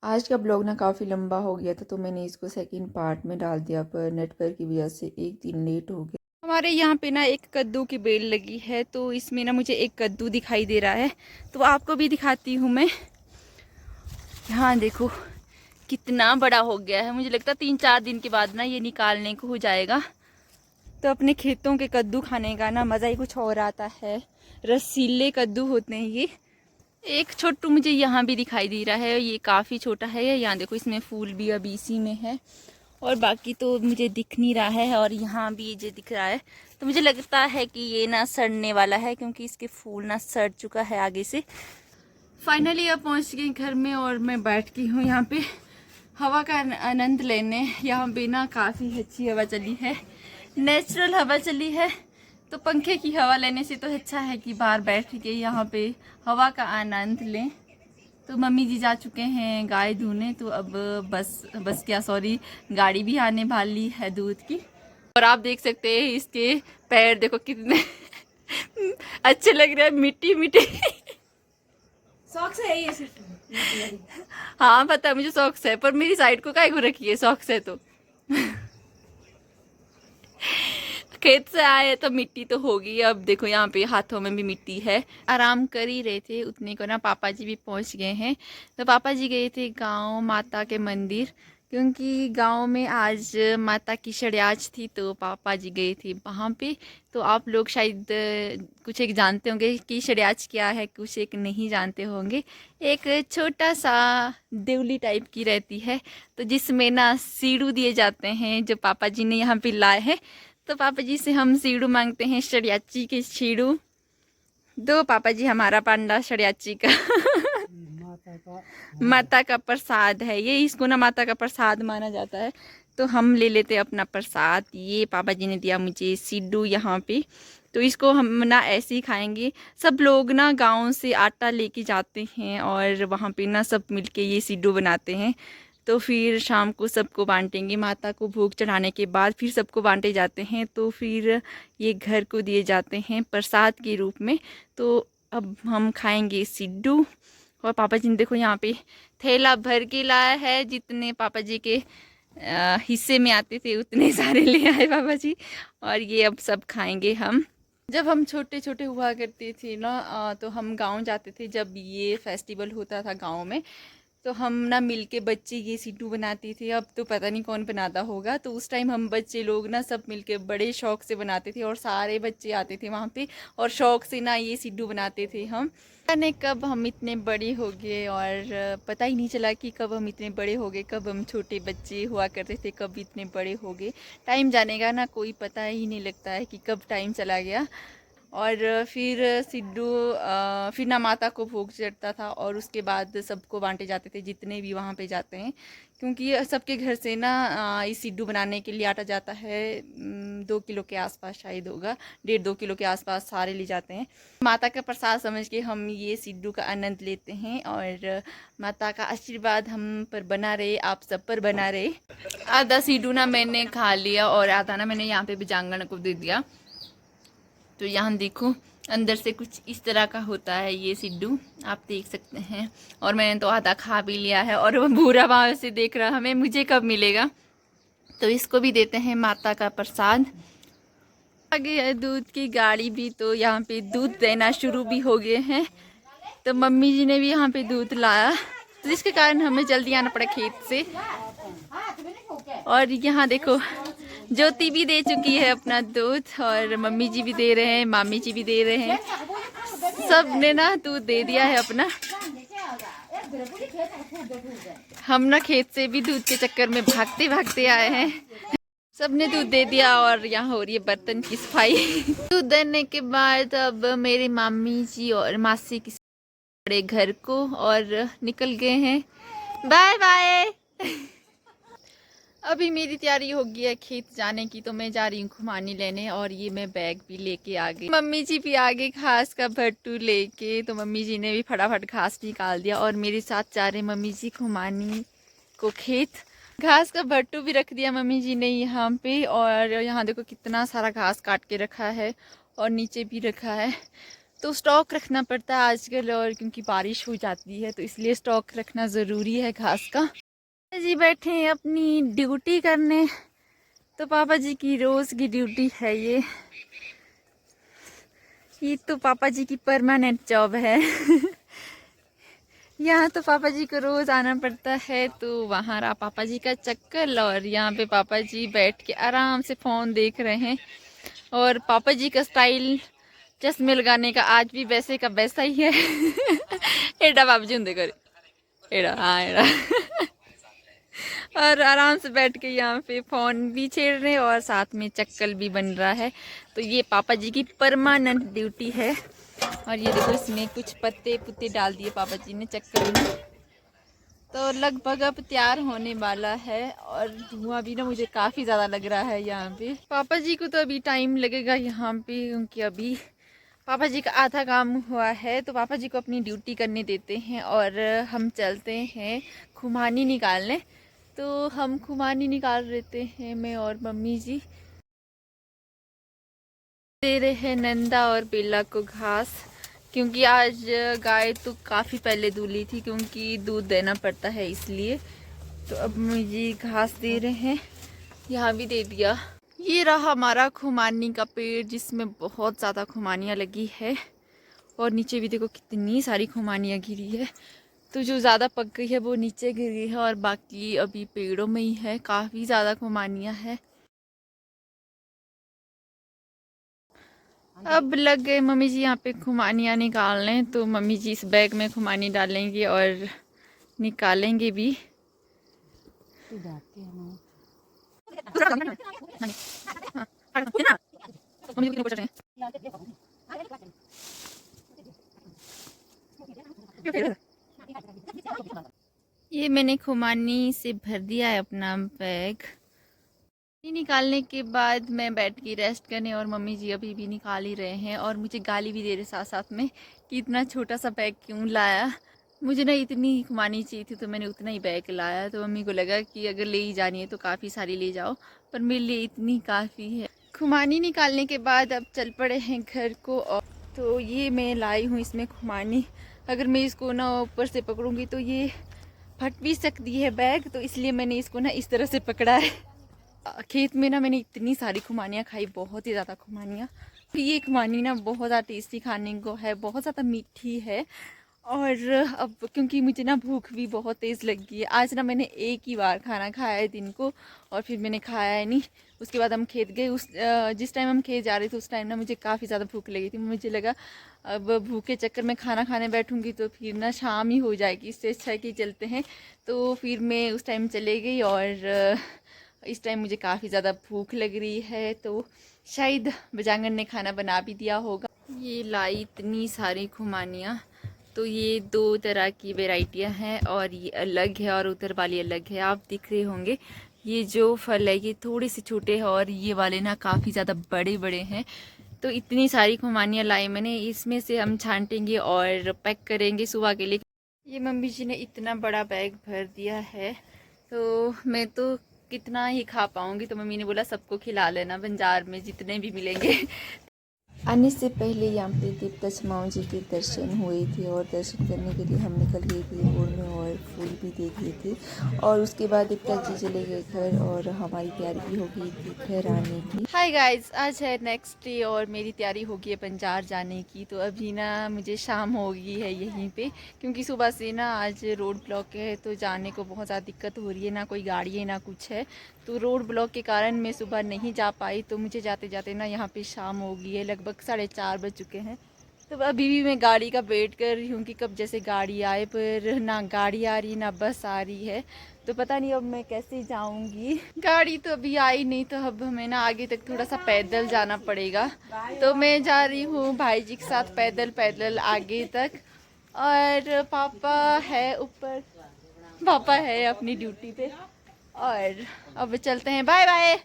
आज का ब्लॉग ना काफ़ी लंबा हो गया था तो मैंने इसको सेकंड पार्ट में डाल दिया, पर नेटवर्क की वजह से एक दिन लेट हो गया। हमारे यहाँ पे ना एक कद्दू की बेल लगी है, तो इसमें ना मुझे एक कद्दू दिखाई दे रहा है, तो आपको भी दिखाती हूँ मैं। यहाँ देखो कितना बड़ा हो गया है। मुझे लगता है 3-4 दिन के बाद ना ये निकालने को हो जाएगा। तो अपने खेतों के कद्दू खाने का ना मज़ा ही कुछ और आता है। रसीले कद्दू होते हैं ये। एक छोटू मुझे यहाँ भी दिखाई दे रहा है, ये काफ़ी छोटा है। यहाँ देखो इसमें फूल भी अभी इसी में है, और बाकी तो मुझे दिख नहीं रहा है। और यहाँ भी ये दिख रहा है, तो मुझे लगता है कि ये ना सड़ने वाला है, क्योंकि इसके फूल ना सड़ चुका है आगे से। फाइनली अब पहुँच गई घर में और मैं बैठ गई हूँ यहाँ पे हवा का आनंद लेने। यहाँ पे ना काफ़ी अच्छी हवा चली है, नेचुरल हवा चली है। तो पंखे की हवा लेने से तो अच्छा है कि बाहर बैठ के यहाँ पे हवा का आनंद लें। तो मम्मी जी जा चुके हैं गाय धोने, तो अब बस क्या सॉरी, गाड़ी भी आने वाली है दूध की। और आप देख सकते हैं इसके पैर देखो कितने अच्छे लग रहे हैं, मिट्टी मिट्टी। शौक से है ये सिर्फ। हाँ पता है मुझे, शौक से है, पर मेरी साइड को काहे को रखी है शौक से। तो खेत से आए तो मिट्टी तो होगी। अब देखो यहाँ पे हाथों में भी मिट्टी है। आराम कर ही रहे थे उतने को ना पापा जी भी पहुँच गए हैं। तो पापा जी गए थे गांव माता के मंदिर, क्योंकि गांव में आज माता की शड़ियाच थी, तो पापा जी गए थे वहाँ पे। तो आप लोग शायद कुछ एक जानते होंगे कि शड़ियाच क्या है, कुछ एक नहीं जानते होंगे। एक छोटा सा देवली टाइप की रहती है, तो जिसमें ना सीढ़ू दिए जाते हैं, जो पापा जी ने यहाँ पे लाए हैं। तो पापा जी से हम सीढ़ू मांगते हैं, शड़ियाची के सीढ़ू दो पापा जी, हमारा पांडा शड़ियाची का माता का प्रसाद है ये, इसको ना माता का प्रसाद माना जाता है। तो हम ले लेते हैं अपना प्रसाद। ये पापा जी ने दिया मुझे सिड्डू यहाँ पे, तो इसको हम ना ऐसे ही खाएंगे। सब लोग ना गांव से आटा लेके जाते हैं और वहाँ पे ना सब मिलके ये सिड्डू बनाते हैं। तो फिर शाम को सबको बांटेंगे, माता को भोग चढ़ाने के बाद फिर सबको बांटे जाते हैं। तो फिर ये घर को दिए जाते हैं प्रसाद के रूप में। तो अब हम खाएंगे सिड्डू। और पापा जी ने देखो यहाँ पे थैला भर के लाया है, जितने पापा जी के हिस्से में आते थे उतने सारे ले आए पापा जी। और ये अब सब खाएंगे हम। जब हम छोटे छोटे हुआ करते थे ना, तो हम गांव जाते थे जब ये फेस्टिवल होता था गांव में। तो हम ना मिलके बच्चे ये सिड्डू बनाते थे। अब तो पता नहीं कौन बनाता होगा। तो उस टाइम हम बच्चे लोग ना सब मिलके बड़े शौक से बनाते थे, और सारे बच्चे आते थे वहाँ पे और शौक से ना ये सिड्डू बनाते थे हम। पता नहीं कब हम इतने बड़े हो गए, और पता ही नहीं चला कि कब हम इतने बड़े हो गए, कब हम छोटे बच्चे हुआ करते थे, कब इतने बड़े हो गए। टाइम जाने का ना कोई पता ही नहीं लगता है कि कब टाइम चला गया। और फिर सिड्डू फिर ना माता को भोग चढ़ता था, और उसके बाद सबको बांटे जाते थे जितने भी वहाँ पे जाते हैं, क्योंकि सबके घर से ना इस सिड्डू बनाने के लिए आटा जाता है। 2 किलो के आसपास शायद होगा, 1.5-2 किलो के आसपास सारे ले जाते हैं। माता का प्रसाद समझ के हम ये सिड्डू का आनंद लेते हैं, और माता का आशीर्वाद हम पर बना रहे, आप सब पर बना रहे। आधा सिड्डू ना मैंने खा लिया, और आधा ना मैंने यहाँ पे भी जांगण को दे दिया। तो यहाँ देखो अंदर से कुछ इस तरह का होता है ये सिड्डू, आप देख सकते हैं। और मैंने तो आधा खा भी लिया है, और वो भूरा भाव से देख रहा हमें, मुझे कब मिलेगा। तो इसको भी देते हैं माता का प्रसाद। आगे है दूध की गाड़ी भी, तो यहाँ पे दूध देना शुरू भी हो गए हैं। तो मम्मी जी ने भी यहाँ पे दूध लाया, तो जिसके कारण हमें जल्दी आना पड़ा खेत से। और यहाँ देखो ज्योति भी दे चुकी है अपना दूध, और मम्मी जी भी दे रहे हैं, मामी जी भी दे रहे हैं। सब ने ना दूध दे दिया है अपना। हम ना खेत से भी दूध के चक्कर में भागते भागते आए हैं। सब ने दूध दे दिया, और यहाँ हो रही है बर्तन की सफाई। दूध देने के बाद अब मेरे मामी जी और मासी किसी बड़े घर को और निकल गए हैं। Bye bye. अभी मेरी तैयारी हो गई है खेत जाने की, तो मैं जा रही हूँ खुमानी लेने, और ये मैं बैग भी लेके आ गई। मम्मी जी भी आगे घास का भट्टू लेके, तो मम्मी जी ने भी फटाफट घास निकाल दिया, और मेरे साथ जा रहे मम्मी जी खुमानी को खेत। घास का भट्टू भी रख दिया मम्मी जी ने यहाँ पे, और यहाँ देखो कितना सारा घास काट के रखा है, और नीचे भी रखा है। तो स्टॉक रखना पड़ता है आजकल, और क्योंकि बारिश हो जाती है तो इसलिए स्टॉक रखना ज़रूरी है घास का। जी बैठे हैं अपनी ड्यूटी करने, तो पापा जी की रोज़ की ड्यूटी है ये तो पापा जी की परमानेंट जॉब है। यहाँ तो पापा जी को रोज़ आना पड़ता है, तो वहाँ रहा पापा जी का चक्कर, और यहाँ पे पापा जी बैठ के आराम से फ़ोन देख रहे हैं। और पापा जी का स्टाइल चश्मे लगाने का आज भी वैसे का वैसा ही है। एडा बाबू जी होंगे करे, एडा हाँ एडा। और आराम से बैठ के यहाँ पे फ़ोन भी छेड़ रहे हैं और साथ में चक्कर भी बन रहा है। तो ये पापा जी की परमानेंट ड्यूटी है। और ये देखो इसमें कुछ पत्ते पुत्ते डाल दिए पापा जी ने चक्कर में। तो लगभग अब तैयार होने वाला है, और धुआं भी ना मुझे काफ़ी ज़्यादा लग रहा है यहाँ पे। पापा जी को तो अभी टाइम लगेगा यहाँ पे, क्योंकि अभी पापा जी का आधा काम हुआ है। तो पापा जी को अपनी ड्यूटी करने देते हैं और हम चलते हैं खुमानी निकालने। तो हम खुमानी निकाल लेते हैं, मैं और मम्मी जी। दे रहे हैं नंदा और बेला को घास, क्योंकि आज गाय तो काफ़ी पहले धुली थी, क्योंकि दूध देना पड़ता है इसलिए। तो अब मुझे घास दे रहे हैं, यहाँ भी दे दिया। ये रहा हमारा खुमानी का पेड़, जिसमें बहुत ज़्यादा खुमानियाँ लगी है, और नीचे भी देखो कितनी सारी खुमानियाँ गिरी है। तो जो ज़्यादा पक गई है वो नीचे गिरी है, और बाकी अभी पेड़ों में ही है, काफ़ी ज़्यादा खुमानियाँ है। अब लग गए मम्मी जी यहाँ पे खुमानियाँ निकालने। तो मम्मी जी इस बैग में खुमानी डालेंगे और निकालेंगे भी। ये मैंने खुमानी से भर दिया है अपना बैग। निकालने के बाद मैं बैठ के रेस्ट करने, और मम्मी जी अभी भी निकाल ही रहे हैं, और मुझे गाली भी दे रहे साथ साथ में कि इतना छोटा सा बैग क्यों लाया। मुझे ना इतनी खुमानी चाहिए थी तो मैंने उतना ही बैग लाया। तो मम्मी को लगा कि अगर ले ही जानी है तो काफ़ी सारी ले जाओ, पर मेरे लिए इतनी काफ़ी है। खुमानी निकालने के बाद अब चल पड़े हैं घर को। और तो ये मैं लाई हूँ इसमें खुमानी। अगर मैं इसको ना ऊपर से पकड़ूँगी तो ये फट भी सकती है बैग, तो इसलिए मैंने इसको ना इस तरह से पकड़ा है। खेत में ना मैंने इतनी सारी खुमानियाँ खाई, बहुत ही ज़्यादा खुमानियाँ। तो ये खुमानी ना बहुत ज़्यादा टेस्टी खाने को है, बहुत ज़्यादा मीठी है। और अब क्योंकि मुझे ना भूख भी बहुत तेज़ लगी है, आज ना मैंने एक ही बार खाना खाया है दिन को, और फिर मैंने खाया है नहीं। उसके बाद हम खेत गए। जिस टाइम हम खेत जा रहे थे उस टाइम ना मुझे काफ़ी ज़्यादा भूख लगी थी। मुझे लगा अब भूख के चक्कर में खाना खाने बैठूंगी तो फिर ना शाम ही हो जाएगी, इससे अच्छा है कि चलते हैं। तो फिर मैं उस टाइम चले गई, और इस टाइम मुझे काफ़ी ज़्यादा भूख लग रही है, तो शायद बजांगन ने खाना बना भी दिया होगा। ये लाई इतनी सारी खुमानियाँ। तो ये दो तरह की वैरायटियाँ हैं, और ये अलग है और उधर वाली अलग है। आप दिख रहे होंगे ये जो फल है ये थोड़े से छोटे हैं, और ये वाले ना काफ़ी ज़्यादा बड़े बड़े हैं। तो इतनी सारी खुमानियाँ लाई मैंने, इसमें से हम छांटेंगे और पैक करेंगे सुबह के लिए। ये मम्मी जी ने इतना बड़ा बैग भर दिया है, तो मैं तो कितना ही खा पाऊँगी। तो मम्मी ने बोला सबको खिला लेना, बाजार में जितने भी मिलेंगे। आने से पहले यहाँ पे देवता छमाओं जी के दर्शन हुए थे, और दर्शन करने के लिए हम निकल गए थे रोड में, और फूल भी दे दिए थे। और उसके बाद देवता जी चले गए घर, और हमारी तैयारी भी हो गई थी घर आने की। हाय गाइस, आज है नेक्स्ट डे, और मेरी तैयारी हो गई है बाजार जाने की। तो अभी ना मुझे शाम हो गई है यहीं पे, क्योंकि सुबह से ना आज रोड ब्लॉक है, तो जाने को बहुत ज़्यादा दिक्कत हो रही है, ना कोई गाड़ी है ना कुछ है। तो रोड ब्लॉक के कारण मैं सुबह नहीं जा पाई, तो मुझे जाते जाते ना यहाँ पे शाम हो गई है, लगभग 4:30 बज चुके हैं। तो अभी भी मैं गाड़ी का वेट कर रही हूँ कि कब जैसे गाड़ी आए, पर ना गाड़ी आ रही ना बस आ रही है। तो पता नहीं अब मैं कैसे जाऊँगी। गाड़ी तो अभी आई नहीं, तो अब हमें ना आगे तक थोड़ा सा पैदल जाना पड़ेगा। तो मैं जा रही हूँ भाई जी के साथ पैदल पैदल आगे तक, और पापा है ऊपर, पापा है अपनी ड्यूटी पे। और अब चलते हैं, बाय बाय।